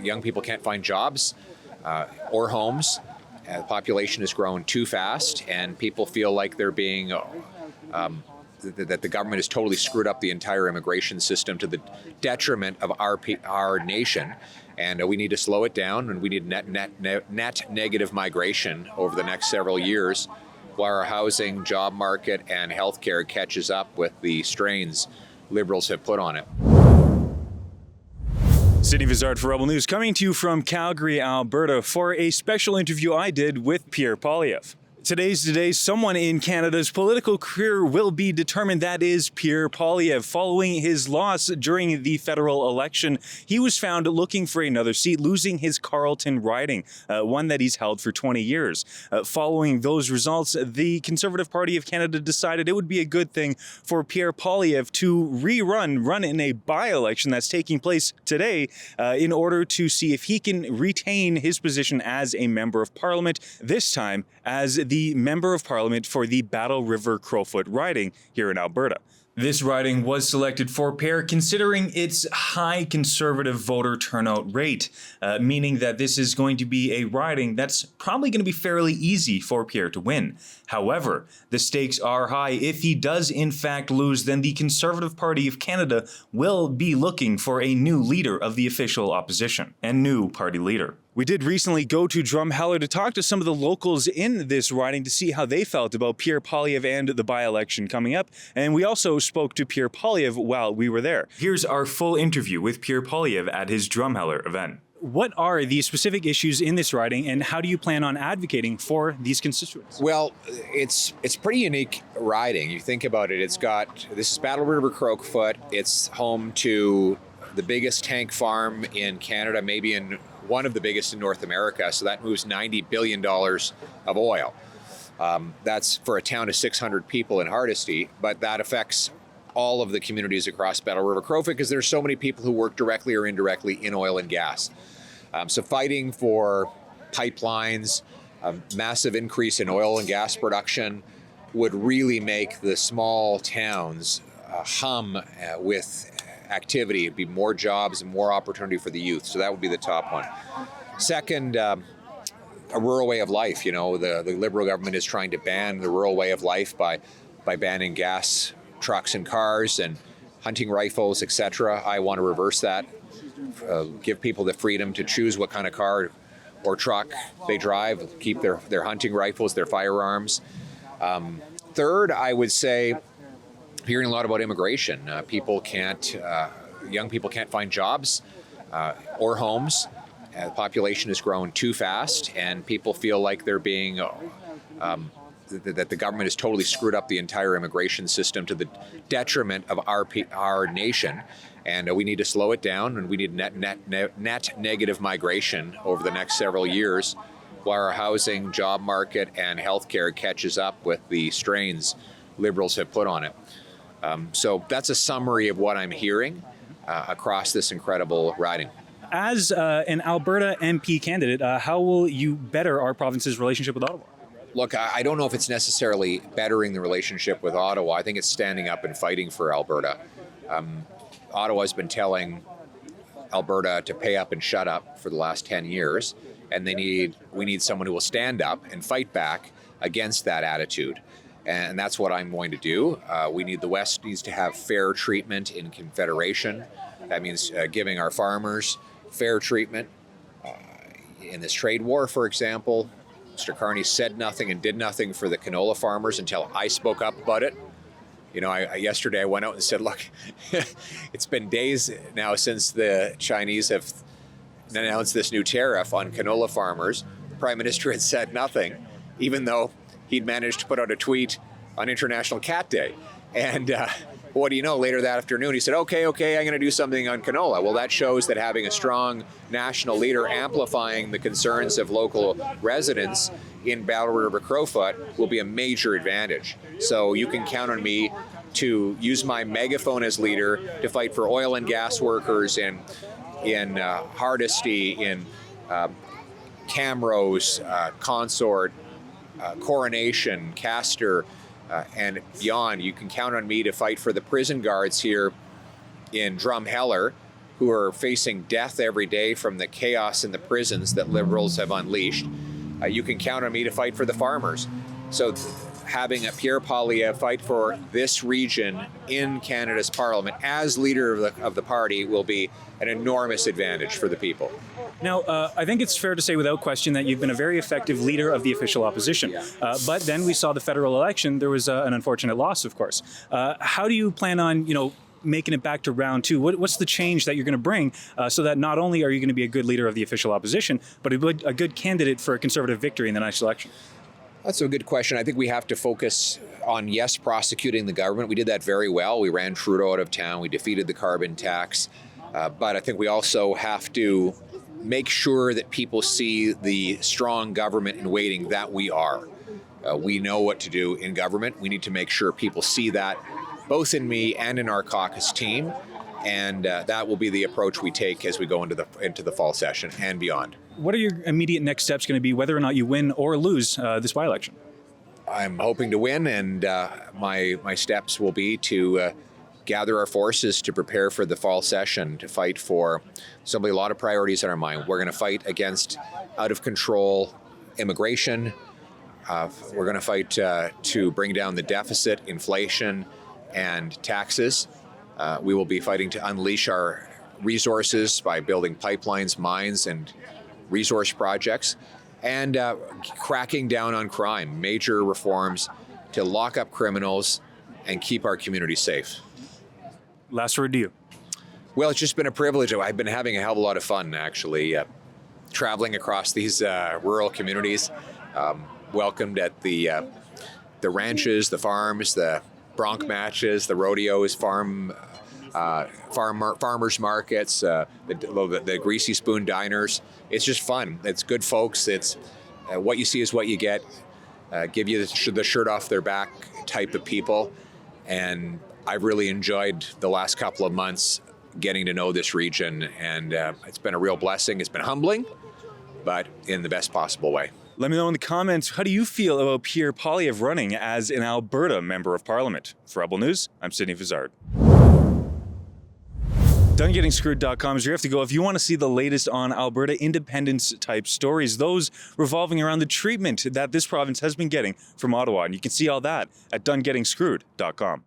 young people can't find jobs or homes. The population has grown too fast, and people feel like they're being that the government has totally screwed up the entire immigration system to the detriment of our nation. And we need to slow it down, and we need net negative migration over the next several years, while our housing, job market, and healthcare catches up with the strains Liberals have put on it. Sidney Vizard for Rebel News, coming to you from Calgary, Alberta, for a special interview I did with Pierre Poilievre. Today, someone in Canada's political career will be determined. That is Pierre Poilievre. Following his loss during the federal election, he was found looking for another seat, losing his Carleton riding, one that he's held for 20 years. Following those results, the Conservative Party of Canada decided it would be a good thing for Pierre Poilievre to run in a by-election that's taking place today in order to see if he can retain his position as a member of Parliament, this time as the Member of Parliament for the Battle River Crowfoot riding here in Alberta. This riding was selected for Pierre considering its high Conservative voter turnout rate, meaning that this is going to be a riding that's probably going to be fairly easy for Pierre to win. However, the stakes are high. If he does in fact lose, then the Conservative Party of Canada will be looking for a new leader of the official opposition and new party leader. We did recently go to Drumheller to talk to some of the locals in this riding to see how they felt about Pierre Poilievre and the by-election coming up. And we also spoke to Pierre Poilievre while we were there. Here's our full interview with Pierre Poilievre at his Drumheller event. What are the specific issues in this riding, and how do you plan on advocating for these constituents? Well, it's pretty unique riding. You think about it, this is Battle River Crowfoot. It's home to the biggest tank farm in Canada, maybe in one of the biggest in North America. So that moves $90 billion of oil. That's for a town of 600 people in Hardisty, but that affects all of the communities across Battle River Crowfoot because there's so many people who work directly or indirectly in oil and gas. So fighting for pipelines, a massive increase in oil and gas production would really make the small towns hum with activity. It'd be more jobs and more opportunity for the youth. So that would be the top one. Second, a rural way of life. You know, the Liberal government is trying to ban the rural way of life by banning gas trucks and cars and hunting rifles, etc. I want to reverse that. Give people the freedom to choose what kind of car or truck they drive, keep their hunting rifles, their firearms. Third, I would say, hearing a lot about immigration. Young people can't find jobs or homes. The population has grown too fast, and people feel like they're being that the government has totally screwed up the entire immigration system to the detriment of our nation. And we need to slow it down, and we need net negative migration over the next several years, while our housing, job market, and healthcare catches up with the strains Liberals have put on it. So that's a summary of what I'm hearing across this incredible riding. As an Alberta MP candidate, how will you better our province's relationship with Ottawa? Look, I don't know if it's necessarily bettering the relationship with Ottawa. I think it's standing up and fighting for Alberta. Ottawa's been telling Alberta to pay up and shut up for the last 10 years, and we need someone who will stand up and fight back against that attitude. And that's what I'm going to do. The West needs to have fair treatment in Confederation. That means giving our farmers fair treatment. In this trade war, for example, Mr. Carney said nothing and did nothing for the canola farmers until I spoke up about it. You know, yesterday I went out and said, look, it's been days now since the Chinese have announced this new tariff on canola farmers. The Prime Minister had said nothing, even though he'd managed to put out a tweet on International Cat Day. And what do you know, later that afternoon, he said, okay, I'm going to do something on canola. Well, that shows that having a strong national leader amplifying the concerns of local residents in Battle River Crowfoot will be a major advantage. So you can count on me to use my megaphone as leader to fight for oil and gas workers in Hardisty, in Camrose, Consort, Coronation, Castor, and beyond. You can count on me to fight for the prison guards here in Drumheller who are facing death every day from the chaos in the prisons that Liberals have unleashed. You can count on me to fight for the farmers. So having a Pierre Poilievre fight for this region in Canada's Parliament as leader of the party will be an enormous advantage for the people. Now, I think it's fair to say without question that you've been a very effective leader of the official opposition. But then we saw the federal election. There was an unfortunate loss, of course. How do you plan on, making it back to round two? What's the change that you're going to bring so that not only are you going to be a good leader of the official opposition, but a good candidate for a Conservative victory in the next election? That's a good question. I think we have to focus on, yes, prosecuting the government. We did that very well. We ran Trudeau out of town. We defeated the carbon tax. But I think we also have to make sure that people see the strong government in waiting that we are. We know what to do in government. We need to make sure people see that, both in me and in our caucus team. And that will be the approach we take as we go into the fall session and beyond. What are your immediate next steps going to be, whether or not you win or lose this by-election? I'm hoping to win, and my steps will be to gather our forces to prepare for the fall session, to fight for a lot of priorities in our mind. We're going to fight against out-of-control immigration. We're going to fight to bring down the deficit, inflation, and taxes. We will be fighting to unleash our resources by building pipelines, mines, and resource projects, and cracking down on crime. Major reforms to lock up criminals and keep our communities safe. Last word to you. Well, it's just been a privilege. I've been having a hell of a lot of fun, actually, traveling across these rural communities. Welcomed at the ranches, the farms, the bronc matches, the rodeos, farmers markets, the greasy spoon diners. It's just fun. It's good folks. It's what you see is what you get. Give you the shirt off their back type of people. And I've really enjoyed the last couple of months getting to know this region, and it's been a real blessing. It's been humbling, but in the best possible way. Let me know in the comments, how do you feel about Pierre Poilievre running as an Alberta Member of Parliament? For Rebel News, I'm Sidney Vizard. DoneGettingScrewed.com is where you have to go if you want to see the latest on Alberta independence type stories, those revolving around the treatment that this province has been getting from Ottawa. And you can see all that at DoneGettingScrewed.com.